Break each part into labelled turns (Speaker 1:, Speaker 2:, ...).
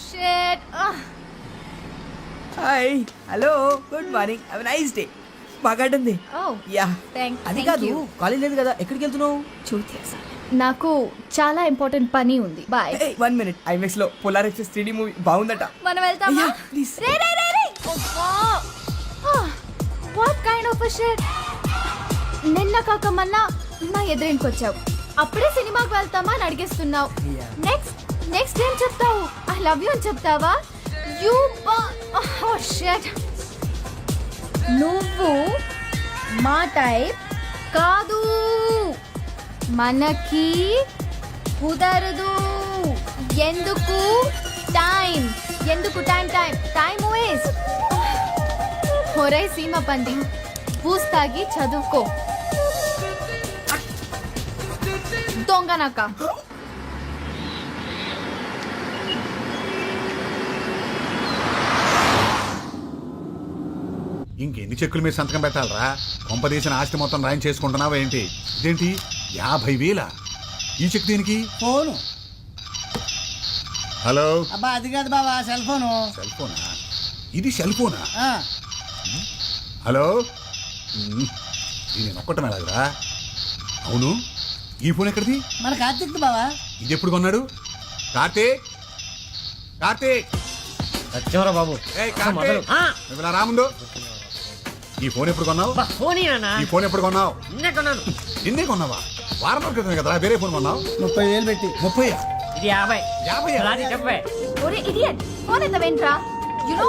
Speaker 1: Shit.
Speaker 2: Hi hello good morning have a nice day. బాగా ఆడింది.
Speaker 1: Oh,
Speaker 2: yeah అది
Speaker 1: thank
Speaker 2: కాదు
Speaker 1: you.
Speaker 2: కాలేజ్ లేదు కదా, ఎక్కడికి వెళ్తున్నావు?
Speaker 1: నాకు చాలా ఇంపార్టెంట్ పని ఉంది. బాయ్.
Speaker 2: 1 minute, ఐమెక్స్ లో పోలార్ ఎక్స్ప్రెస్ 3D మూవీ బాగుందట.
Speaker 1: మనం వెళ్తామా?
Speaker 2: Yeah, please.
Speaker 1: Ray. What kind of shit. నిన్న కాక మొన్న నా ఎదురింటికి వచ్చావు, అప్పుడే సినిమాకి వెళ్తామా అని అడిగేస్తున్నావు.
Speaker 2: Yeah.
Speaker 1: నెక్స్ట్ ఏం చెప్తావు? ఐ లవ్ యూ అని చెప్తావా? You shit. నువ్వు మా టైప్ కాదు, మనకి కుదరదు. ఎందుకు టైం టైం వేస్ట్. ఒరే సీమ పంది, పూస్తాగి చదువుకో. దొంగనక.
Speaker 3: ఇంకెన్ని చెక్కులు మీరు సంతకం పెట్టాలరా? కొంపదీసిన ఆస్తి మొత్తం రాయం చేసుకుంటున్నావా ఏంటి? ఇదేంటి 50,000? ఈ చెక్ దేనికి?
Speaker 4: ఫోను.
Speaker 3: హలో.
Speaker 4: అబ్బా అది కాదు బాబా, సెల్ ఫోను.
Speaker 3: సెల్ ఫోనా? ఇది సెల్ ఫోనా?
Speaker 4: ఆ,
Speaker 3: హలో. ఇది నొక్కటం ఎలాగరా? అవును, ఈ ఫోన్ ఎక్కడిది?
Speaker 4: మన కార్తీక్ బావా.
Speaker 3: ఇది ఎప్పుడు కొన్నాడు? కార్తీక్
Speaker 5: వచ్చావరా బాబు.
Speaker 3: ఏయ్ కార్తీక్, నువ్వు ఇలా రాముందు. ఈ ఫోన్ ఎప్పుడు కొన్నావు? ఈ ఫోన్ ఎప్పుడు కొన్నావు? నిన్నే కొన్నావా? వారం రోజుల క్రితమే కదరా వేరే ఫోన్ కొన్నావు.
Speaker 4: 30,000 పెట్టి.
Speaker 3: 30?
Speaker 5: ఇది 50.
Speaker 3: 50?
Speaker 1: ఒరే ఇడియట్, ఫోన్ ఎంత వెంట్రా? యు నో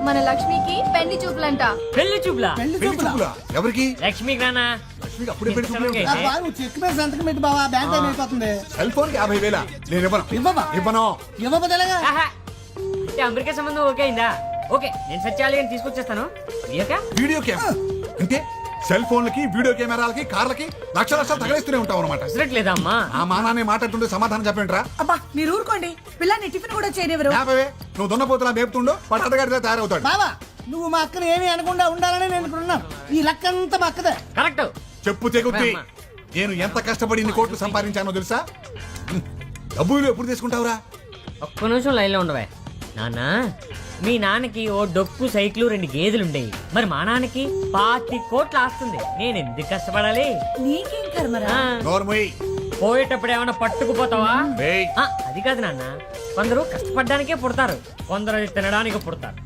Speaker 1: మన లక్ష్మికి పెళ్లి చూపులంట.
Speaker 5: పెళ్లి చూపులా?
Speaker 4: పెళ్లి
Speaker 3: పెళ్లి
Speaker 4: చూపులా?
Speaker 3: చూపులా? ఎవరికి?
Speaker 5: లక్ష్మికి రానా?
Speaker 3: లక్ష్మికి అప్పుడే పెళ్లి చూపులు ఏమిటి?
Speaker 4: అబ్బా నువ్వు చెక్ మీద సంతకం పెట్టి బావా, బ్యాంక్ టైం అయిపోతుంది.
Speaker 3: సెల్ ఫోన్ కి 50,000 నేను ఇవ్వను.
Speaker 4: ఇవ్వవా?
Speaker 3: ఇవ్వను.
Speaker 4: ఇవ్వకపోతే ఎలాగా?
Speaker 5: ఆహా. అంటే అమెరికా సంబంధం ఓకే అయిందా? ఓకే, నేను సత్యాలి అని తీసుకొచ్చేస్తాను.
Speaker 3: వీడియో కెమెరా అంటే సెల్ ఫోన్లకి, వీడియో కెమెరాలకి, కార్లకి లక్షలు తగలేస్తూనే ఉంటావు అనమాట.
Speaker 5: లేదా అమ్మా?
Speaker 3: ఆ మానాన్ని మాట్లాడుతుంటే సమాధానం చెప్పండిరా.
Speaker 6: అబ్బా మీరు ఊరుకోండి, పిల్లని టిఫిన్ కూడా చేయనివ్వరు.
Speaker 3: నువ్వు దున్నపోతులా మేపుతుండో పట్టడగాడిలా తయారవుతాడు.
Speaker 4: బావా నువ్వు మా అక్కని ఏమీ అనకుండా ఉండాలని నేను ఇక్కడ ఉన్నాను. ఈ లెక్క అంతా మా అక్కదే.
Speaker 5: కరెక్ట్.
Speaker 3: చెప్పు తెగుద్ది. నేను ఎంత కష్టపడి ఇన్ని కోట్లు సంపాదించానో తెలుసా? డబ్బులు ఎప్పుడు తీసుకుంటావురా?
Speaker 5: ఒక్క నిమిషం లైన్లో ఉండవే. నాన్న, మీ నాన్నకి ఓ డొక్కు సైకిల్ 2 గేదెలుండేవి. మరి మా నాన్నకి 25 కోట్లు ఆస్తుంది. నేను ఎందుకు కష్టపడాలి?
Speaker 6: నీకేం కర్మరా?
Speaker 3: నోర్మోయ్.
Speaker 5: పోయేటప్పుడు ఏమైనా పట్టుకుపోతావా?
Speaker 3: ఏయ్.
Speaker 5: అది కాదు నాన్న, కొందరు కష్టపడ్డానికే పుడతారు, కొందరు అది తినడానికి పుడతారు.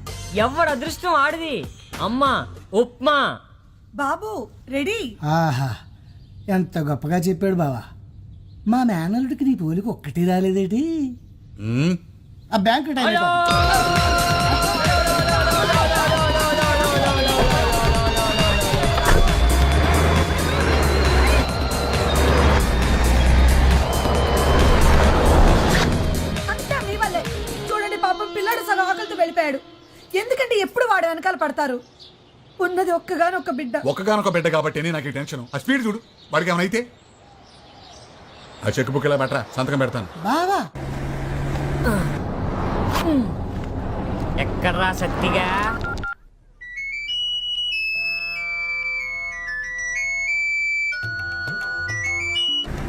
Speaker 5: ఎవరు అదృష్టం ఆడిది. అమ్మా ఉప్మా.
Speaker 6: బాబు రెడీ.
Speaker 4: ఆహా ఎంత గొప్పగా చెప్పాడు బావా. మా మేనల్లుడికి నీ పోలికి ఒక్కటి రాలేదేటి?
Speaker 3: ఉమ్,
Speaker 4: ఆ బ్యాంక్ టైం అయిపోతుంది.
Speaker 6: అంతా మీ వల్లే. చూడండి పాపం పిల్లాడు సగం ఆకలితో వెళ్ళిపోయాడు. ఎందుకంటే ఎప్పుడు వాడు వెనకాల పడతారు. ఉన్నది ఒక్కగానొక్క బిడ్డ.
Speaker 3: ఒక్కగానొక బిడ్డ కాబట్టి నాకు ఈ టెన్షన్. ఆ స్పీడ్ చూడు, వాడికి ఏమైనా అయితే. ఆ చెక్ బుక్ ఇలా పెట్టరా, సంతకం పెడతాను.
Speaker 4: బావా
Speaker 5: ఎక్కడ్రా సత్తిగా?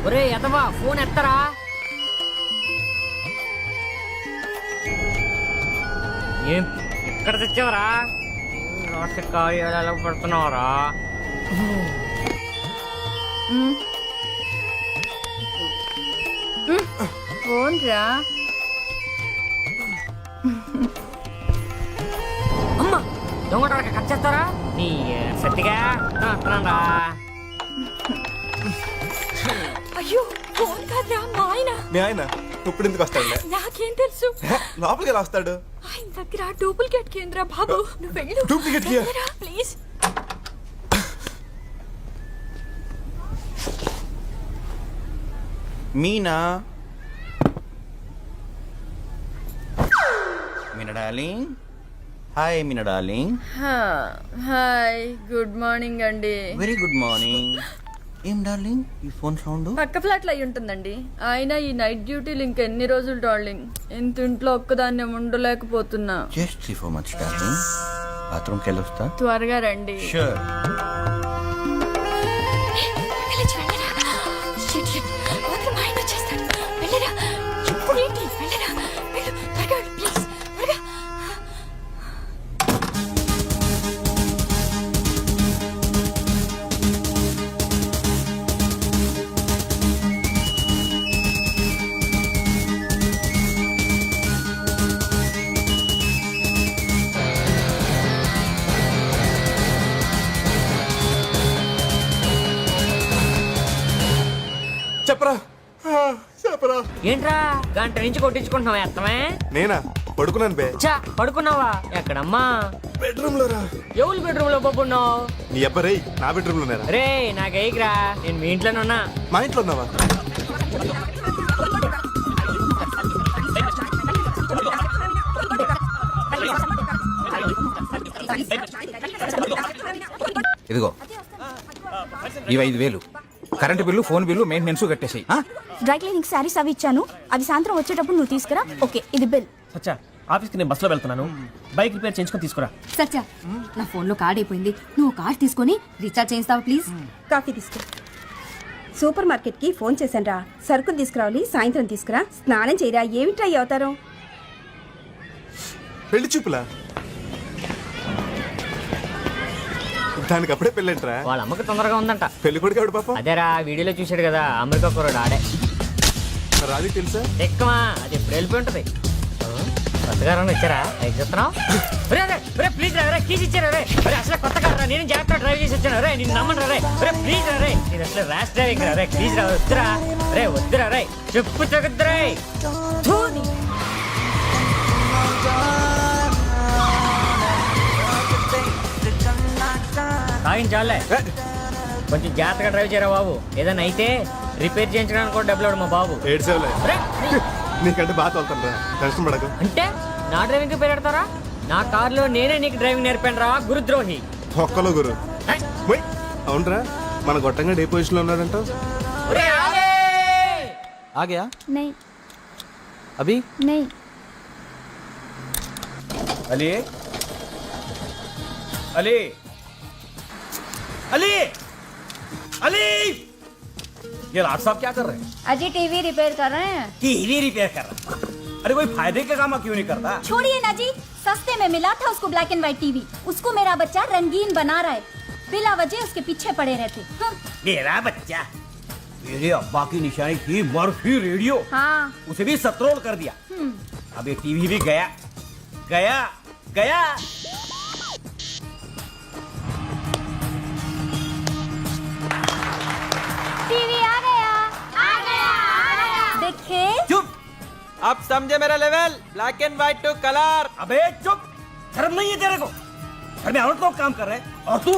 Speaker 5: ఒరే ఎదవా, ఫోన్ ఎత్తరా. ఏం ఎక్కడ తెచ్చావరా? రాష్ట్రకార్యాలయాలకు పెడుతున్నావరా?
Speaker 1: ఫోన్ రా.
Speaker 5: అమ్మా దొంగ కట్ చేస్తారా నీ సత్తిగా? వస్తున్నారా?
Speaker 7: అయ్యో ఫోన్ కాదురా, మా ఆయన.
Speaker 8: మీ ఆయన ఇప్పుడు ఎందుకు వస్తాడులే?
Speaker 7: నాకేం తెలుసు.
Speaker 8: లోపలికి ఎలా వస్తాడు?
Speaker 7: ఆయన దగ్గర డూప్లికేట్ కేంద్ర బాబు. నువ్వు వెళ్ళు.
Speaker 8: డూప్లికేట్ కి?
Speaker 7: Please.
Speaker 8: Meena Meena darling. Hi Meena darling.
Speaker 1: Hi, good morning అండి.
Speaker 8: Very good morning. ఏం డార్లింగ్ ఈ ఫోన్ సౌండ్?
Speaker 1: పక్క ఫ్లాట్ లో అయి ఉంటుందండి. అయినా ఈ నైట్ డ్యూటీలు ఇంకెన్ని రోజులు డార్లింగ్? ఇంత ఇంట్లో ఒక్కదాన్ని ఉండలేకపోతున్నా.
Speaker 8: Just 3-4 months darling. బాత్రూమ్కి వెళ్ళొస్తా.
Speaker 1: త్వరగా రండి.
Speaker 8: షూర్.
Speaker 7: మా ఆయన వచ్చేస్తాడు. వెళ్ళరా. ఇప్పుడు ఏంటి? వెళ్ళరా. వెళ్ళు. త్వరగా
Speaker 9: చెప్పరా చెప్పరా.
Speaker 5: ఏంట్రా గంట నుంచి కొట్టించుకుంటున్నావు ఎత్తమే?
Speaker 9: నేనా పడుకున్నాను బే.
Speaker 5: చా పడుకున్నావా? ఎక్కడమ్మా?
Speaker 9: బెడ్రూమ్ లో రా.
Speaker 5: ఎవరు బెడ్రూమ్ లో పడుకున్నావు?
Speaker 9: నీ అబ్బాయి నా బెడ్రూమ్ లోనేరా.
Speaker 5: రే నాకు ఎయిగ్రా, నేను మీ ఇంట్లోనే ఉన్నా.
Speaker 9: మా ఇంట్లో ఉన్నావా?
Speaker 10: ఇదిగో ఇవి 5,000 current bill, phone bill, maintenance కట్టేసాయి.
Speaker 7: డ్రై క్లీనింగ్ శారీస్ అవి ఇచ్చాను, అవి సాయంత్రం వచ్చేటప్పుడు నువ్వు తీసుకురా. ఓకే, ఇది బిల్.
Speaker 11: సచ్చా ఆఫీస్కి నేను బస్సులో వెళ్తున్నాను, బైక్ రిపేర్ చేయించుకొని తీసుకురా.
Speaker 7: సత్య, నా ఫోన్ లో కార్డ్ అయిపోయింది, నువ్వు కార్డ్ తీసుకొని రీఛార్జ్ చేస్తావా ప్లీజ్?
Speaker 6: కాఫీ తీసుకో. సూపర్ మార్కెట్ కి ఫోన్ చేశాను రా, సరుకులు తీసుకురావాలి, సాయంత్రం తీసుకురా. స్నానం చేయరా, ఏమి ట్రై అవుతారు?
Speaker 9: పెళ్లి చూపులా? దానికి అప్పుడే పెళ్ళంటరా?
Speaker 5: వాళ్ళ అమ్మకి తొందరగా ఉందంట.
Speaker 9: పెళ్లి కొడుకు ఎవడు పాప?
Speaker 5: అదేరా వీడియోలో చూశాడు కదా, అమెరికా కుర్రాడు ఆడే.
Speaker 9: రాజు తెలుసా?
Speaker 5: ఎక్కమా, అది ఎప్పుడు వెళ్ళిపోయి ఉంటది. కొత్తగా ఇచ్చారా? ఎగ్ చెప్తున్నావు? ప్లీజ్ రా, కీస్ ఇచ్చారా? రే అసలు కొత్త కారా, నేను జాగ్రత్త డ్రైవ్ చేసి వచ్చాను. రే నేను నమ్మను రే. ప్లీజ్ రే, నేను అసలు ర్యాష్ డ్రైవింగ్ రా. ప్లీజ్ రా, వద్దురా రే, వద్దురా రే, చెప్పు తగ్గుద్దురా. తాగించాలే, కొంచెం జాగ్రత్తగా డ్రైవ్ చేయరా బాబు. ఏదైనా అయితే రిపేర్ చేయించడానికి కూడా డబ్బులు మా బాబు.
Speaker 9: ఏడ్చేవలే, నీకంటే బాగా తోలుతాను రా, టెన్షన్ పడకు.
Speaker 5: అంటే నా డ్రైవింగ్ పెడతారా? నా కార్లో నేనే నీకు డ్రైవింగ్ నేర్పాను రా, గురుద్రోహి.
Speaker 9: ఒక్కలో గురు. అవునరా, మన గొట్టంగా ఏ పొజిషన్ లో ఉన్నాడంట?
Speaker 8: आ गया
Speaker 7: नहीं
Speaker 8: अभी
Speaker 7: नहीं.
Speaker 11: अली अली अली अली, ये राज साहब क्या कर रहे हैं?
Speaker 7: अजी टीवी रिपेयर कर रहे हैं.
Speaker 11: टीवी रिपेयर कर रहा है? अरे कोई फायदे का काम क्यों नहीं करता?
Speaker 7: छोड़िए ना जी, सस्ते में मिला था उसको ब्लैक एंड व्हाइट टीवी. उसको मेरा बच्चा रंगीन बना रहा है, बिला वजह उसके पीछे पड़े रहते.
Speaker 11: मेरा बच्चा, मेरे अब्बा की निशानी थी मर्फी रेडियो,
Speaker 7: हाँ.
Speaker 11: उसे भी सत्रोड़ कर दिया. अब ये टीवी भी गया गया गया.
Speaker 7: टीवी आ गया आ गया आ गया. देखे
Speaker 8: चुप. अब समझे मेरा level, black and white to colour.
Speaker 11: अबे चुप, शर्म नहीं है तेरे को? घर में औरत लोग काम कर रहे हैं और तू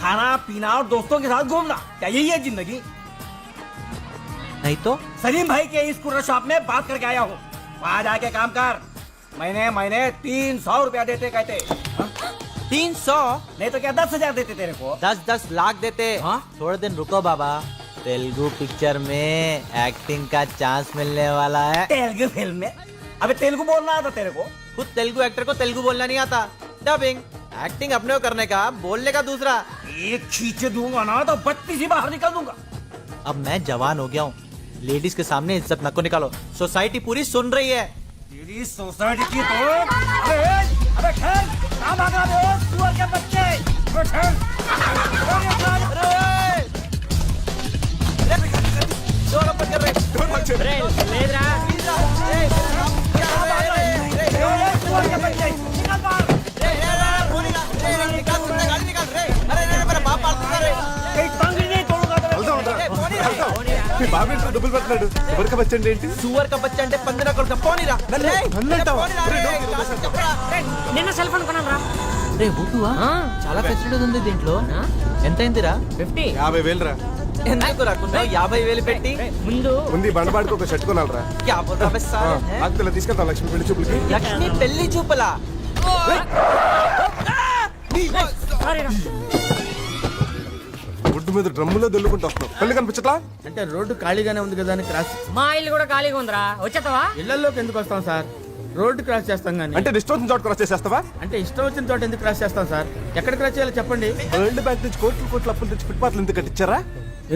Speaker 11: खाना पीना और दोस्तों के साथ घूमना, क्या यही है जिंदगी?
Speaker 8: नहीं तो
Speaker 11: सलीम भाई के इस कुर्रा शॉप में बात करके आया हूँ, वहाँ जाके काम कर. महीने 300 रुपया देते कहते.
Speaker 8: 300
Speaker 11: नहीं तो क्या 10,000 देते तेरे को?
Speaker 8: 10 लाख देते.
Speaker 11: हाँ?
Speaker 8: थोड़े दिन रुको बाबा, तेलुगु पिक्चर में एक्टिंग का चांस मिलने वाला है.
Speaker 11: तेलुगु फिल्म में? अबे तेलुगु बोलना आता तेरे को?
Speaker 8: खुद तेलुगु एक्टर को तेलुगु बोलना नहीं आता. डबिंग एक्टिंग अपने को करने का, बोलने का दूसरा.
Speaker 11: एक खींच दूंगा ना तो बत्ती से बाहर निकल दूंगा.
Speaker 8: अब मैं जवान हो गया हूँ, लेडीज के सामने इज्जत नको निकालो, सोसाइटी पूरी सुन रही है.
Speaker 11: तेरी सोसाइटी की तो अबे खेल, कहाँ भाग रहे हो सुअर के बच्चे? अबे खेल.
Speaker 8: डोर ओपन कर रहे.
Speaker 5: రే, లేదురా.
Speaker 11: सुअर के बच्चे निकल बाहर. कहीं टांग नहीं तोड़ूंगा तेरे को.
Speaker 9: మీ బాబు ఇంట్లో డబ్బులు పెట్టినాడు. ఎవరికి వచ్చండి ఏంటి?
Speaker 8: सुअर का बच्चा అంటే పందిరా కొడుకు పోనీరా.
Speaker 5: నిన్న సెల్ ఫోన్ కొన్నాను రా.
Speaker 8: రే బుట్టువా, చాలా ఫెసిలిటీస్ ఉంది దీంట్లో. ఎంత అయిందిరా?
Speaker 5: 50.
Speaker 9: 50,000 రా.
Speaker 8: ఎందుకు రాకుండా 50,000 పెట్టి
Speaker 5: ముందు
Speaker 9: ముందు ఈ బండబాడికి ఒక షర్ట్ కొనాలరా.
Speaker 8: క్యా బోల్ రా బే సార్.
Speaker 9: ఆకుల తీసుకెళ్తాం లక్ష్మి పెళ్లి చూపులకి.
Speaker 8: లక్ష్మి పెళ్లి చూపలా?
Speaker 5: సారీ రా.
Speaker 9: ఒడ్డు మీద డ్రమ్ములో దొల్లుకుంటూ వస్తున్నాం. పెళ్లి కనిపించట్లా?
Speaker 10: అంటే రోడ్డు ఖాళీగానే ఉంది కదా అని క్రాస్.
Speaker 5: మా ఇల్లు కూడా ఖాళీగా ఉందిరా, వచ్చేస్తావా?
Speaker 10: ఇళ్లలోకి ఎందుకు వస్తాం సార్? రోడ్డు క్రాస్ చేస్తాం కానీ.
Speaker 9: అంటే ఇష్టం వచ్చిన చోట క్రాస్ చేసేస్తావా?
Speaker 10: అంటే ఇష్టం వచ్చిన చోట ఎందుకు క్రాస్ చేస్తాం సార్? ఎక్కడ క్రాస్ చేయాలో చెప్పండి.
Speaker 9: వరల్డ్ బ్యాంక్ నుంచి కోట్లు అప్పులు తెచ్చి ఫుట్పాత్లు ఎందుకు కట్టించారా?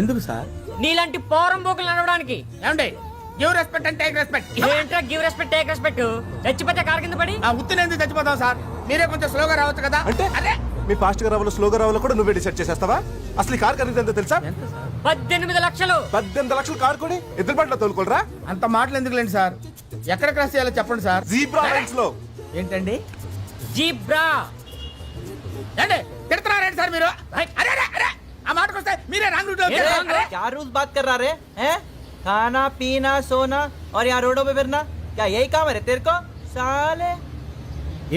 Speaker 10: ఎందుకు సార్?
Speaker 5: నీలాంటి పోరం పోకులు నడవడానికి.
Speaker 10: ఏమండి, give respect and take respect.
Speaker 5: ఏంట్రా గివ్ రెస్పెక్ట్ టేక్ రెస్పెక్ట్? చచ్చిపోతే కారు కింద పడి
Speaker 10: ఆ ఉత్తిని ఎందుకు చచ్చిపోతాం సార్? మీరే కొంచెం స్లోగా రావచ్చు కదా.
Speaker 9: అంటే
Speaker 10: అదే
Speaker 9: మీ ఫాస్ట్ గా రావాలో స్లోగా రావాలో కూడా నువ్వే డిసైడ్ చేసేస్తావా? అసలు ఈ కార్ ఖరీదు ఎంతో తెలుసా?
Speaker 5: 18 లక్షలు.
Speaker 9: 18 లక్షలు కార్ కొని ఎద్దుల బండిలో తోలుకోరా?
Speaker 10: అంత మాటలు ఎందుకులేండి సార్, ఎక్కడ క్రాస్ చేయాలో చెప్పండి సార్.
Speaker 9: జీబ్రా లైన్స్ లో.
Speaker 10: ఏంటండి
Speaker 5: జీబ్రా.
Speaker 10: ఏంటి తిడుతున్నారేంటి సార్ మీరు? అరే అరే అరే ఆ మాటకు వస్తే మీరే రాంగ్ రూట్ లో
Speaker 5: ఏ wrong?
Speaker 8: क्या रूल्स बात कर रहा रे हैं? खाना पीना सोना और यहाँ रोडों पे फिरना क्या यही काम है रे तेरे को साले?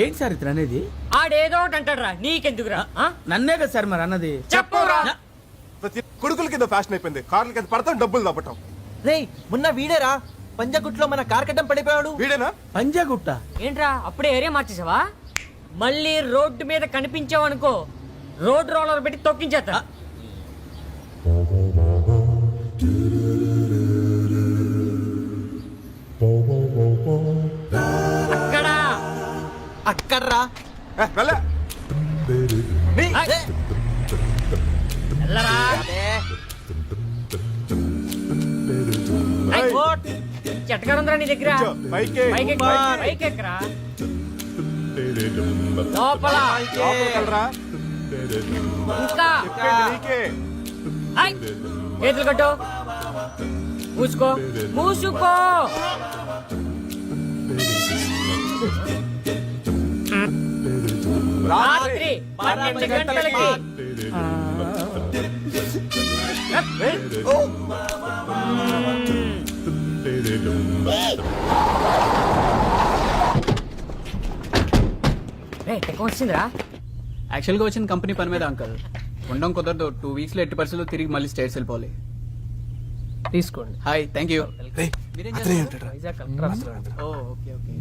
Speaker 11: ఏంటి సార్ ఇతను అనేది?
Speaker 5: ఆడేదో ఒకటి అంటాడురా, నీకెందుకురా? ఆ?
Speaker 11: నన్నే కదా సార్ మరి అన్నది.
Speaker 5: చెప్పురా.
Speaker 9: ప్రతి కొడుకుల కింద ఫ్యాషన్ అయిపోయింది. కార్ల కింద పడతాం, డబ్బులు దాపటం.
Speaker 8: రేయ్ మొన్న వీడేరా పంజగుట్లో మన కార్ కట్టం పడిపోయాడు.
Speaker 9: వీడేనా?
Speaker 11: పంజాగుట్ట.
Speaker 5: ఏంట్రా అప్పుడే ఏరియా మార్చేసావా? మళ్ళీ రోడ్డు మీద కనిపించావనుకో, రోడ్ రోలర్ పెట్టి తొక్కించేస్తా. అక్కడ
Speaker 8: అక్కడ్రా.
Speaker 9: వెళ్ళ.
Speaker 5: వెళ్ళరా.
Speaker 9: ఏయ్,
Speaker 5: చెట్టగారుందిరా నీ దగ్గర.
Speaker 9: కూర్చో, పైకి.
Speaker 5: పైకి ఎక్కరా. లోపల
Speaker 9: లోపలికి వెళ్ళరా.
Speaker 5: ఇంకా
Speaker 9: చెప్పేది నీకే.
Speaker 5: ఐ, చేతులు కట్టు. మూసుకో మూసుకో. రాత్రి 12 గంటలకి. వచ్చిందిరా.
Speaker 11: యాక్చువల్గా వచ్చిన కంపెనీ పని మీద అంకల్. ఉండడం కుదరదు. 2 weeks లో 80% తిరిగి మళ్ళీ స్టేట్స్ వెళ్ళిపోవాలి. తీసుకోండి. Hi, thank you.
Speaker 9: రేయ్, అతనే ఉంటాడురా.
Speaker 11: ఓ ఓకే ఓకే.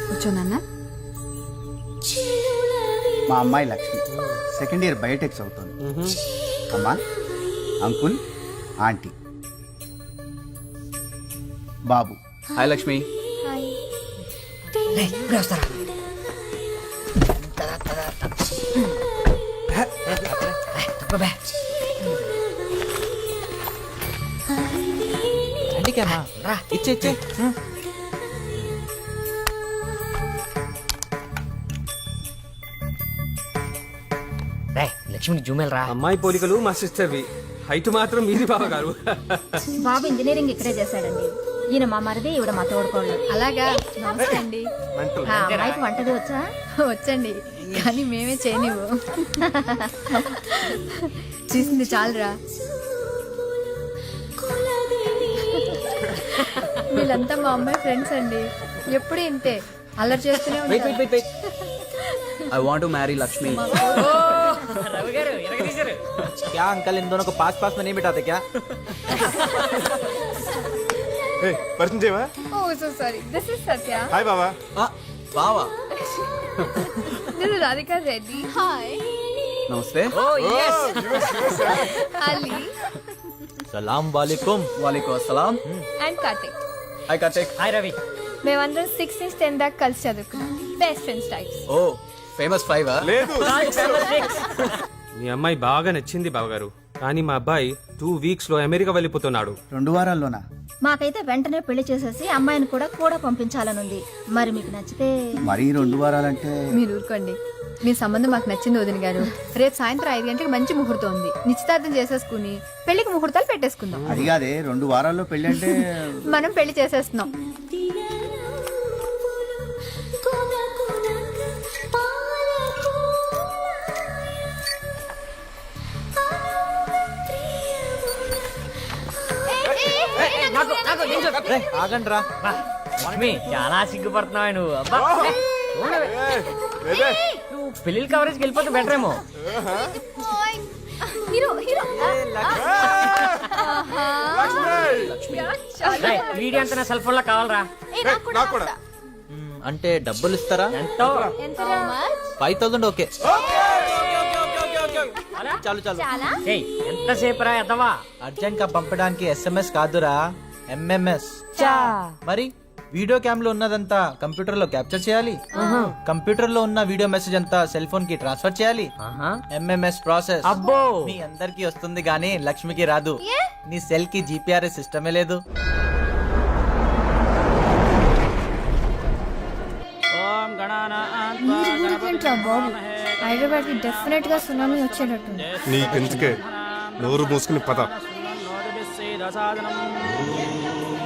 Speaker 1: కూర్చోనన్నా.
Speaker 4: మా అమ్మాయి లక్ష్మి సెకండ్ ఇయర్ బయోటెక్స్ అవుతుంది. అమ్మా, అంకుల్, ఆంటీ, బాబు.
Speaker 11: హాయ్ లక్ష్మి.
Speaker 8: అందుకేనా ఇచ్చే ఇచ్చే.
Speaker 5: లక్ష్మికి జూమెల్ రా.
Speaker 11: అమ్మాయి పోలికలు మా సిస్టర్వి. హైట్ మాత్రం మీది బావ గారు.
Speaker 7: బాబు ఇంజనీరింగ్ ఇక్కడే చేశాడండి. ఈయన మా మరిది, ఈవిడ మా తోడుకోళ్ళు.
Speaker 1: అలాగా, నమస్తే అండి.
Speaker 7: ఆ అమ్మాయికి వంటది వచ్చా?
Speaker 1: వచ్చండి, కానీ మేమే చేయనివ్వు. చూసింది చాలురా. వీళ్ళంతా మా అమ్మాయి ఫ్రెండ్స్ అండి. ఎప్పుడు ఇంతే అల్లరి చేస్తూనే ఉంటారు.
Speaker 11: I want to marry Lakshmi.
Speaker 5: Ravi గారు ఎరగదీశారు.
Speaker 8: क्या अंकल इन दोनों को पास पास में नहीं बिठाते क्या?
Speaker 9: ఏయ్, పరిచయం చేయవా?
Speaker 1: Oh so sorry, this is Satya.
Speaker 9: Hi బావా.
Speaker 8: బావా
Speaker 1: this is Radhika Reddy. Hi.
Speaker 11: నమస్తే.
Speaker 5: Oh yes.
Speaker 1: అలీ
Speaker 8: సలాం వాలేకుమ్.
Speaker 11: వాలేకుమ్ అస్సలాం.
Speaker 1: And Karthik.
Speaker 11: Hi Karthik.
Speaker 5: Hi Ravi.
Speaker 1: మేమందరం 6th నుంచి 10th దాకా కలిసి చదువుకున్నాం. Best friends types.
Speaker 11: Oh famous 5.
Speaker 9: లేదు.
Speaker 12: మీ అమ్మాయి బాగా నచ్చింది బావగారు, కానీ మా అబ్బాయి 2 weeks లో అమెరికా వెళ్ళిపోతున్నాడు.
Speaker 4: 2 వారాల్లోనా?
Speaker 7: మాకైతే వెంటనే పెళ్లి చేసేసి అమ్మాయిని కూడా పంపించాలనుంది. మరి మీకు నచ్చితే
Speaker 4: మరీ 2 వారాలంటే
Speaker 1: మీరు ఊరుకోండి. మీ సంబంధం మాకు నచ్చింది వదిన గారు. రేపు సాయంత్రం 5 గంటలకు మంచి ముహూర్తం ఉంది. నిశ్చితార్థం చేసేసుకుని పెళ్లికి ముహూర్తాలు పెట్టేసుకుందాం.
Speaker 4: అది కాదే, 2 వారాల్లో పెళ్ళి అంటే
Speaker 1: మనం పెళ్లి చేసేస్తున్నాం.
Speaker 8: ఆగండి రా.
Speaker 5: లక్ష్మి చాలా సిగ్గుపడుతున్నావు నువ్వు. అబ్బా నువ్వు పెళ్లి కవరేజ్కి వెళ్ళిపోతే బెటర్ ఏమో. వీడియో అంతా నా సెల్ ఫోన్ లో కావాలరా.
Speaker 9: నాకు కూడా.
Speaker 8: అంటే డబ్బులు ఇస్తారా?
Speaker 5: ఎంతో
Speaker 8: 5,000 ఓకే. చాలు చాలు.
Speaker 5: ఎంతసేపు రా ఎదవా.
Speaker 8: అర్జెంట్ గా పంపడానికి SMS కాదురా, MMS. మరి వీడియో క్యామ్ లో ఉన్నదంతా కంప్యూటర్ లో క్యాప్చర్ చేయాలి. కంప్యూటర్ లో ఉన్న వీడియో మెసేజ్ అంతా సెల్ ఫోన్ కి ట్రాన్స్ఫర్ చేయాలి. MMS ప్రాసెస్
Speaker 5: అబ్బో
Speaker 8: మీ అందరికి వస్తుంది గానీ లక్ష్మికి రాదు. నీ సెల్ కి GPRS సిస్టమే లేదు.
Speaker 1: బాబు, హైదరాబాద్ కి డెఫినెట్ గా సునామీ వచ్చేటట్టుంది.
Speaker 9: నీకెందుకే, నోరు మూసుకుని పద.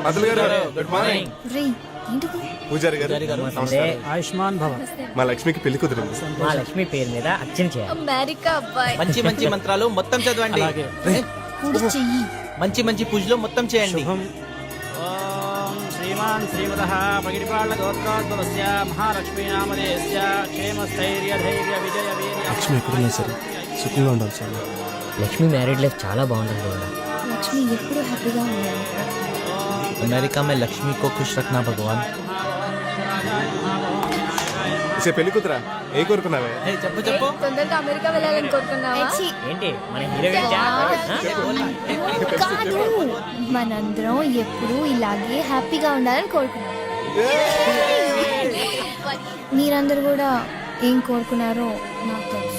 Speaker 9: అదిల్ గారు, గుడ్ మార్నింగ్.
Speaker 1: రే ఏంటిది?
Speaker 9: పూజారి గారు నమస్కారం.
Speaker 5: ఆయుష్మాన్ భవ.
Speaker 9: మా లక్ష్మికి పెళ్లి కుదిరింది.
Speaker 5: మా లక్ష్మి పేరు మీద అర్చన చేయాలి.
Speaker 1: అమెరికా అబ్బాయి.
Speaker 8: మంచి మంచి మంత్రాలు మొత్తం చదవండి.
Speaker 1: కుడి చెయ్యి.
Speaker 8: మంచి మంచి పూజలు మొత్తం చేయండి.
Speaker 5: శ్రీమాన్ శ్రీమదః పగిడిపాళ్ళ గోత్రోద్భవస్య మహాలక్ష్మీ నామధేయస్య క్షేమస్థైర్య ధైర్య విజయ వీర్య.
Speaker 9: లక్ష్మి ఎక్కడున్నా సరే సుఖంగా ఉండాలి సార్.
Speaker 5: లక్ష్మి మ్యారీడ్ లైఫ్ చాలా బాగుంటుంది.
Speaker 1: లక్ష్మి ఎప్పుడు హ్యాపీగా ఉండాలి.
Speaker 8: అమెరికా మే లక్ష్మి కో ఖుష్ రఖనా భగవాన్.
Speaker 9: ఇసే పెళ్లి కూతురా ఏ కోరుకున్నావే?
Speaker 8: చెప్పు చెప్పు.
Speaker 1: తొందరగా అమెరికా వెళ్ళాలని కోరుకున్నావా?
Speaker 5: ఏంటి మన హీరో
Speaker 1: కాదు, మనందరం ఎప్పుడు ఇలాగే హ్యాపీగా ఉండాలని కోరుకున్నాం. మీరందరూ కూడా ఏం కోరుకున్నారో నాకు తెలుసు.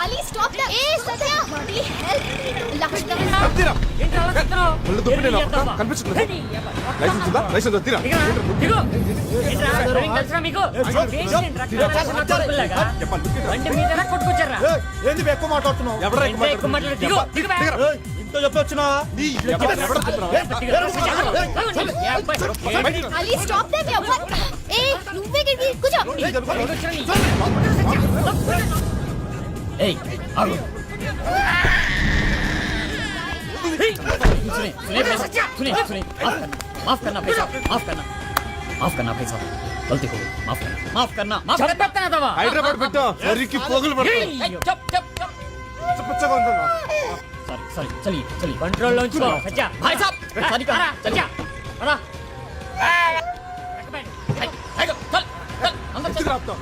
Speaker 1: Ali, stop that. Hey, Satya, please help. Lakshmi.
Speaker 9: ఏంది ఎక్కువ మాట్లాడుతున్నావు? ఇంత చెప్పొచ్చునా?
Speaker 1: Ali, stop that. Hey, నువ్వే గిరి కూర్చో.
Speaker 5: ఏయ్ ఆగు. माफ करना भाई साहब, माफ करना भाई साहब, गलती हो गई, माफ करना माफ करना दवा.
Speaker 9: హైదరాబాద్ పెట్టు సరికి పోగులు పడతాయి.
Speaker 5: चुप चुप चुप.
Speaker 9: పచ్చగా ఉందన్నా.
Speaker 5: सॉरी चलिए कंट्रोल लॉन्च करो. सच्चा भाई साहब सॉरी करा. सच्चा अरे चल अंदर चल.
Speaker 9: రాపుతా.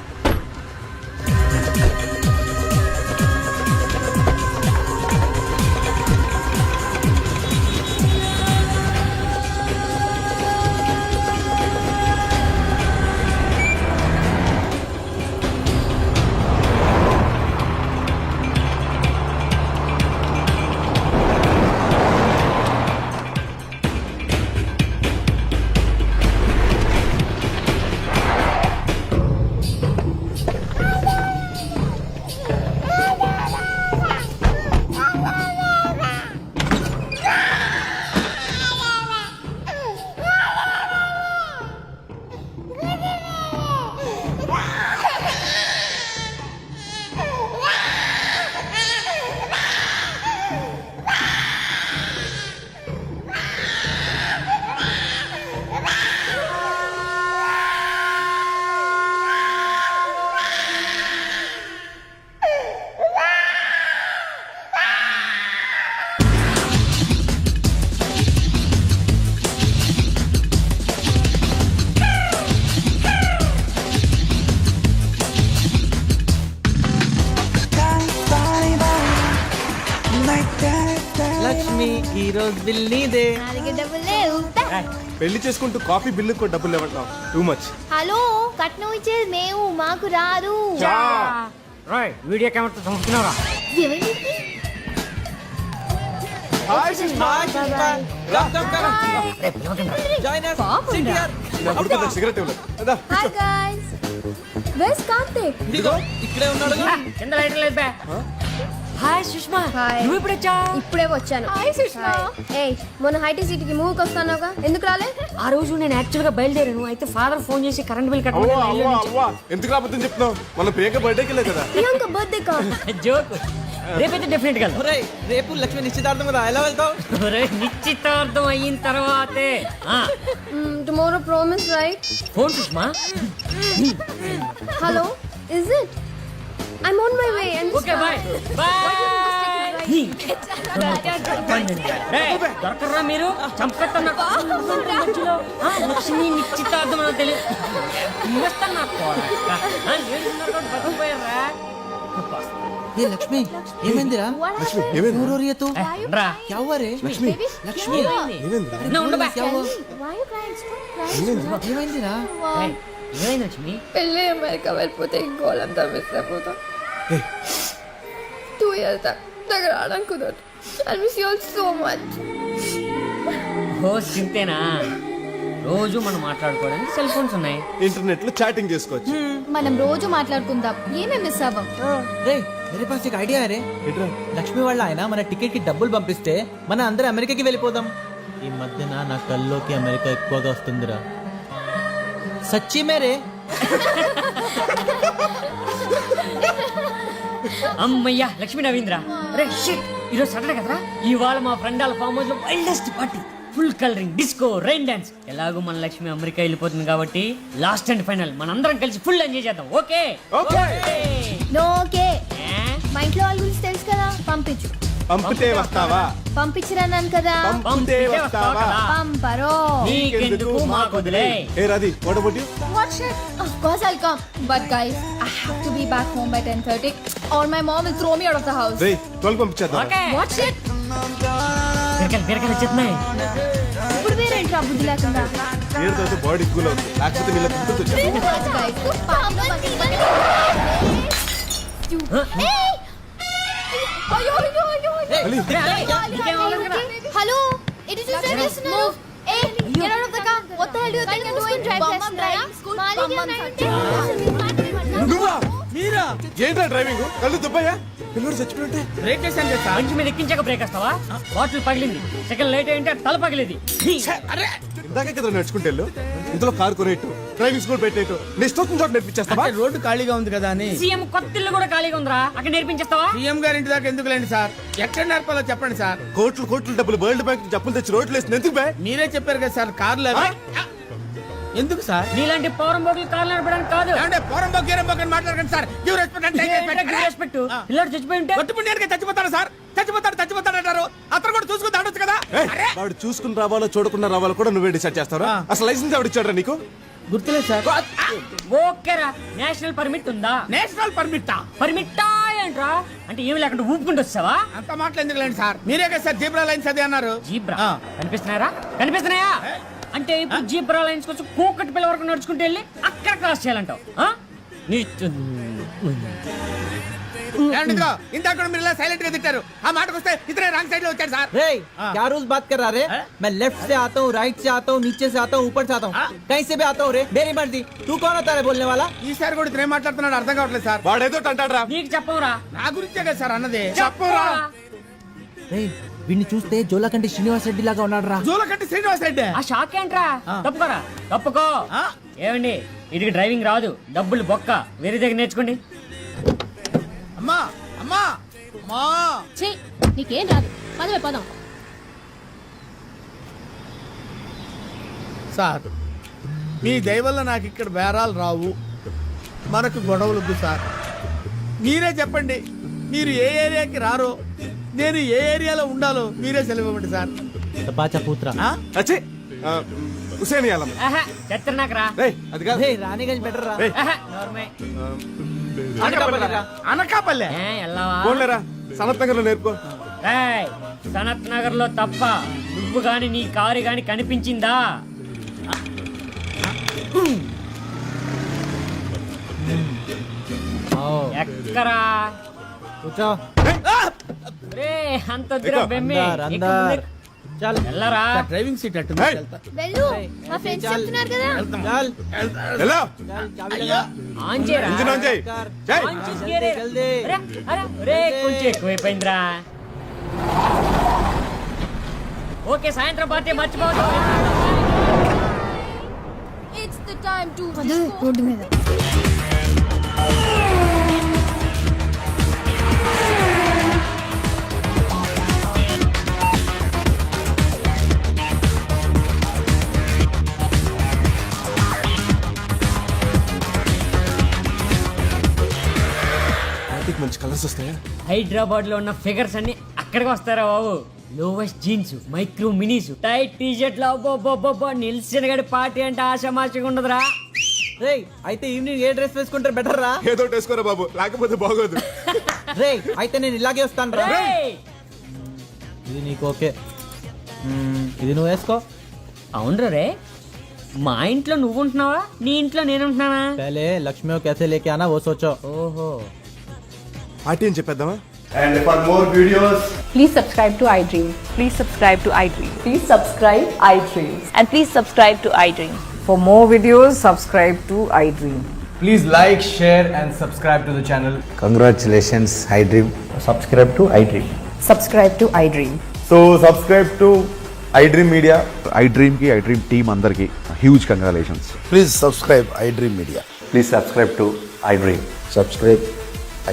Speaker 8: లక్ష్మి ఈ రోజు బిల్ నీదే.
Speaker 1: నాలుగు డబ్బులు లేవు.
Speaker 9: పెళ్లి చేసుకుంటూ కాఫీ బిల్లు కూడా డబ్బులు ఇవ్వట్లేవు. Too much.
Speaker 1: హలో, కట్నం ఇచ్చేది మేము, మాకు రాదు.
Speaker 5: రాయ్ వీడియో కెమెరాతో చంపుతున్నారా?
Speaker 9: సిగరెట్ ఇవ్వలేదు.
Speaker 1: Hi guys, where's Karthik?
Speaker 8: ఇదిగో ఇక్కడే ఉన్నాడు.
Speaker 5: కింద లైటర్ లేదు బే. హాయ్ సుష్మా, నువ్వు ఇప్పుడు వచ్చా?
Speaker 7: ఇప్పుడే వచ్చాను.
Speaker 1: హాయ్ సుష్మా.
Speaker 7: ఏయ్, మొన్న హైటీ సిటీకి మూవ్కి వస్తానుగా, ఎందుకు రాలే?
Speaker 5: ఆ రోజు నేను యాక్చువల్ గా బయలుదేరాను. అయితే ఫాదర్ ఫోన్ చేసి కరెంట్ బిల్
Speaker 9: ఎందుకు రాబోతుంది చెప్తున్నావు? మన ప్రియాంక బర్త్డేకి వెళ్ళే కదా.
Speaker 7: ప్రియాంక బర్త్డే కా?
Speaker 5: జోక్. రేపైతే డెఫినెట్ గా.
Speaker 8: ఒరేయ్, రేపు లక్ష్మి నిశ్చితార్థం కదా, ఎలా వెళ్తావు?
Speaker 5: నిశ్చితార్థం అయిన తర్వాతే.
Speaker 7: Tomorrow promise right?
Speaker 5: Phone Sushma.
Speaker 7: Hello, is it? I'm on my way.
Speaker 5: Okay bye దొరకరా మీరు? చంపెత్తన్నా లక్ష్మి నిశ్చితార్థం అని తెలియదు.
Speaker 8: ఏ లక్ష్మి, ఏమైందిరా?
Speaker 9: లక్ష్మి ఏమైంది?
Speaker 8: रो रही है तू? क्या हुआ रे?
Speaker 9: లక్ష్మి
Speaker 8: లక్ష్మి
Speaker 9: ఏమైంది?
Speaker 8: क्या हुआ?
Speaker 1: Why you crying? Stop crying.
Speaker 8: ఏమైందిరా?
Speaker 5: ఏమైంది లక్ష్మి?
Speaker 7: పెళ్ళి అమెరికా వెళ్ళిపోతే ఇంకోళ్ళంతా మిస్ అయిపోతా. 2 years దగ్గర ఆడడం కుదరదు.
Speaker 1: I miss you all so much.
Speaker 5: ఓ సింతేనా? రోజు మనం మాట్లాడుకోవడానికి సెల్ ఫోన్స్ ఉన్నాయి.
Speaker 9: ఇంటర్నెట్ లో చాటింగ్ చేసుకోవచ్చు.
Speaker 1: మనం రోజు మాట్లాడుకుందాం. ఏమేం మిస్ అవ్వం.
Speaker 8: రే मेरे पास एक आइडिया है रे. లక్ష్మి వాళ్ళ ఆయన మన టికెట్ కి డబ్బులు పంపిస్తే మన అందరం అమెరికాకి వెళ్ళిపోదాం. ఈ మధ్యన నా కల్లోకి అమెరికా ఎక్కువగా వస్తుందిరా. సచ్చి మేరే.
Speaker 5: అమ్మయ్యా లక్ష్మీ నవీంద్ర. రే షిట్, ఈరోజు సాటర్డే కదరా. ఇవాళ మా ఫ్రెండ్ వాళ్ళ ఫామ్ హౌస్ లో wildest party, full colouring, disco, rain dance. ఎలాగో మన లక్ష్మి అమెరికా వెళ్ళిపోతుంది కాబట్టి లాస్ట్ అండ్ ఫైనల్ మనందరం కలిసి ఫుల్ ఎంజాయ్ చేద్దాం. Okay
Speaker 1: no okay. మా ఇంట్లో వాళ్ళ గురించి తెలుసు కదా, పంపించు.
Speaker 9: పంపితే వస్తావా?
Speaker 1: పంపించరన్నాను కదా.
Speaker 9: పంపితే వస్తావా?
Speaker 1: పంపరో.
Speaker 5: నీకెందుకు మాకొదిలే.
Speaker 9: ఏ రాది, what about you?
Speaker 1: What shit? Of course I'll come. But guys, I have to be back home by 10:30 or my mom will throw me out of the house.
Speaker 9: రేయ్ 12 పంపించేద్దాం.
Speaker 5: ఓకే.
Speaker 1: What shit?
Speaker 5: బిరకలు వచ్చేస్తున్నాయి.
Speaker 1: ఇప్పుడు వేరేంట్రా బుద్ధి లేకుండా.
Speaker 9: ఏడుతో body cool అవుతుంది, లేకపోతే నీళ్ళ పుట్టుకొచ్చు.
Speaker 1: Guys, Hello, it is just move. Hey, get out of the car. What the hell do you think you're doing? Drive lesson, right?
Speaker 9: నువ్వా? మీరా? ఏంట్రా డ్రైవింగ్? కళ్ళు దుబ్బయ్యా? పిల్లడు చచ్చిపోయింటే
Speaker 5: బ్రేక్ చేశాను కదా. మంచి మీద ఎక్కించాక బ్రేక్ వేస్తావా? బాటిల్ పగిలింది. సెకండ్ లేట్ అయ్యింటే తల పగిలింది.
Speaker 9: అరే ఇందాకే కదా నడుచుకుంటే ఇందులో కారు కొనేట్టు, డ్రైవింగ్ స్కూల్ పెట్టేట్టు, నెక్స్ట్ వచ్చిన చోట నేర్పించేస్తావా?
Speaker 11: రోడ్డు ఖాళీగా ఉంది కదా అని.
Speaker 5: సీఎం కొత్త ఇల్లు కూడా ఖాళీగా ఉందిరా, అక్కడ నేర్పించేస్తావా?
Speaker 11: సీఎం గారి ఇంటి దాకా ఎందుకు లేండి సార్, ఎక్కడ నేర్పాలో చెప్పండి సార్.
Speaker 9: కోట్లు కోట్లు డబ్బులు వరల్డ్ బ్యాంక్ డబ్బులు తెచ్చి రోడ్లు వేసి ఎందుకు బే?
Speaker 11: మీరే చెప్పారు కదా సార్ కార్లు అవి. ఎందుకు సార్?
Speaker 5: నీలాంటి పౌరం బోట్లు కాళ్ళు నడపడానికి కాదు.
Speaker 11: అంటే పోరం బొగ్గేరం బొగ్గని మాట్లాడకండి సార్. గివ్ రెస్పెక్ట్ అంటే
Speaker 5: రెస్పెక్ట్. పిల్లడు చచ్చిపోయి ఉంటే
Speaker 11: కొట్టుపుణ్యానికి చచ్చిపోతాడు సార్. చచ్చిపోతాడు అంటారు. అతను కూడా చూసుకుని దాడొచ్చు కదా.
Speaker 9: వాడు చూసుకుని రావాలో చూడకుండా రావాలో కూడా నువ్వే డిసైడ్ చేస్తారా? అసలు లైసెన్స్ ఎవరు ఇచ్చాడా నీకు?
Speaker 11: గుర్తులేదు సార్.
Speaker 5: ఓకేరా, నేషనల్ పర్మిట్ ఉందా?
Speaker 11: నేషనల్ పర్మిట్టా?
Speaker 5: పర్మిట్టా ఏంట్రా? అంటే ఏమి లేకుండా ఊపుకుంటూ వస్తావా?
Speaker 11: అంత మాటలు ఎందుకు లేండి సార్. మీరే కదా సార్ జీబ్రా లైన్స్ అది అన్నారు.
Speaker 5: జీబ్రా కనిపిస్తున్నారా? కనిపిస్తున్నాయా? అంటే ఇప్పుడు జీబ్రా లైన్స్ కోసం కూకటి పిల్ల వరకు నడుచుకుంటూ వెళ్ళి అక్కడ క్రాస్ చేయాలంటావు?
Speaker 11: ఇందాక మీరు సైలెంట్ గా తిట్టారు. ఆ మాటకు వస్తే ఇతనే రాంగ్ సైడ్ లో వచ్చాడు సార్.
Speaker 8: रे क्या रोज बात कर रहा रे? मैं लेफ्ट से आता हूँ, राइट से आता हूँ, नीचे से आता हूँ, ऊपर से आता हूँ, कहीं से भी आता हूँ रे. मेरी मर्जी. तू कौन होता है बोलने वाला?
Speaker 11: ఈసారి కూడా ఇతనే మాట్లాడుతున్నాడు, అర్థం కావట్లేదు సార్.
Speaker 9: వాడేదో అంటాడు రా.
Speaker 5: నీకు చెప్పవురా?
Speaker 11: నా గురించే కదా సార్ అన్నది.
Speaker 5: చెప్పురా.
Speaker 8: రే వీడిని చూస్తే జోలకంటి శ్రీనివాస్ రెడ్డి లాగా ఉన్నాడు రా.
Speaker 11: జోలకంటి శ్రీనివాస్ రెడ్డి.
Speaker 5: ఆ షాక్ ఏంట్రా? తప్పుకోరా, తప్పుకో. ఏమండి, ఇదికి డ్రైవింగ్ రాదు, డబ్బులు బొక్క, వేరే దగ్గర నేర్చుకోండి.
Speaker 11: అమ్మా అమ్మా అమ్మా.
Speaker 1: నీకేం రాదు, పదవే పదం.
Speaker 11: సార్ మీ దయ వల్ల నాకు ఇక్కడ బేరాలు రావు, మనకు గొడవలొద్దు సార్. మీరే చెప్పండి, మీరు ఏ ఏరియాకి రారో, నేను ఏ ఏరియాలో ఉండాలో మీరే సెలవు ఇవ్వండి సార్.
Speaker 8: తపాచా పూత్రా.
Speaker 9: అచ్చే హుసేన్ యాలం.
Speaker 5: చెత్త నాకు రా.
Speaker 9: రేయ్ అది కాదు.
Speaker 8: రే రాణిగంజ్ బెటర్ రా.
Speaker 5: నోర్మే.
Speaker 11: అనకాపల్లె.
Speaker 5: ఎల్లావా?
Speaker 9: పోన్లేరా, సనత్ నగర్ లో నేర్పుకో.
Speaker 5: ఏయ్, సనత్ నగర్ లో తప్ప నువ్వు గాని నీ కారు గాని కనిపించిందా? ఎక్కరా?
Speaker 8: కూర్చో.
Speaker 5: రే అంత దూరం బెమ్మి.
Speaker 8: अंदर अंदर चल.
Speaker 5: ఎల్లరా.
Speaker 11: డ్రైవింగ్ సీట్ అట్టు
Speaker 9: ఏయ్.
Speaker 1: వెళ్ళు, మా ఫ్రెండ్స్ చెప్తున్నారు కదా.
Speaker 8: चल
Speaker 9: ఎలా
Speaker 8: चल चाबी लगा.
Speaker 5: ఆన్ చేయరా.
Speaker 9: ఇంజిన్ ఆన్ చేయి. చేయి.
Speaker 5: ఆన్ చేసి గేరే.
Speaker 8: జల్దీ.
Speaker 5: అరే, అరే, రే కొంచెం ఎక్కువైపోయిందిరా. ఓకే, సాయంత్రం పార్టీ మర్చిపోవద్దు.
Speaker 1: It's the time to road మీద.
Speaker 9: మంచి కలర్స్ వస్తాయా?
Speaker 5: హైదరాబాద్ లో ఉన్న ఫిగర్స్ అన్ని అక్కడికి వస్తారా బాబు. Lowest jeans, micro minis, tight T షర్ట్లు, అబ్బో నిల్సిన గడి పార్టీ అంటే ఆశామాషగా ఉండదురా.
Speaker 8: రే అయితే ఈవినింగ్ ఏ డ్రెస్ వేసుకుంటారు బెటర్ రా?
Speaker 9: ఏదో వేసుకోరా బాబు, లేకపోతే బాగోదు.
Speaker 8: రే అయితే నేను ఇలాగే వస్తాను రా.
Speaker 5: రేయ్!
Speaker 8: ఇది నీకు ఓకే, ఇది నువ్వు వేసుకో.
Speaker 5: అవునరా రే, మా ఇంట్లో నువ్వు ఉంటున్నావా, నీ ఇంట్లో నేను ఉంటున్నానా?
Speaker 8: पहले लक्ष्मी को कैसे लेके आना वो सोचो.
Speaker 5: ఓహో,
Speaker 9: పార్టీ అని చెప్పేద్దామా? And for more videos,
Speaker 7: Please subscribe to iDream.
Speaker 2: Please subscribe to iDream.
Speaker 7: Please subscribe iDream.
Speaker 2: And please subscribe to iDream. For more videos, subscribe to iDream.
Speaker 8: Please like, share and subscribe to the channel.
Speaker 4: Congratulations, iDream.
Speaker 8: Subscribe to iDream.
Speaker 2: Subscribe to iDream.
Speaker 9: so subscribe to iDream Media.
Speaker 3: iDream కి iDream team అందరికి huge congratulations.
Speaker 9: Please subscribe iDream Media.
Speaker 4: Please subscribe to iDream.
Speaker 9: Subscribe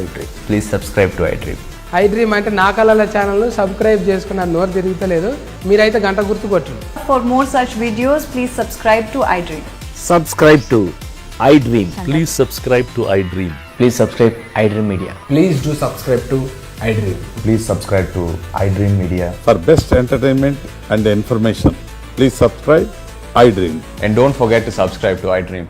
Speaker 9: iDream.
Speaker 4: Please subscribe to iDream.
Speaker 11: iDream అంటే నా కళల channel subscribe చేసుకున్న నోరు తిరుగుతలేదు మీరైతే గంట గుర్తు కొట్టండి.
Speaker 2: For more such videos, please subscribe to iDream.
Speaker 13: Subscribe to iDream. Please subscribe to iDream.
Speaker 5: Please subscribe iDream Media.
Speaker 8: Please do subscribe to iDream.
Speaker 4: Please subscribe to iDream Media.
Speaker 9: For best entertainment and information, please subscribe iDream.
Speaker 13: And don't forget to subscribe to iDream.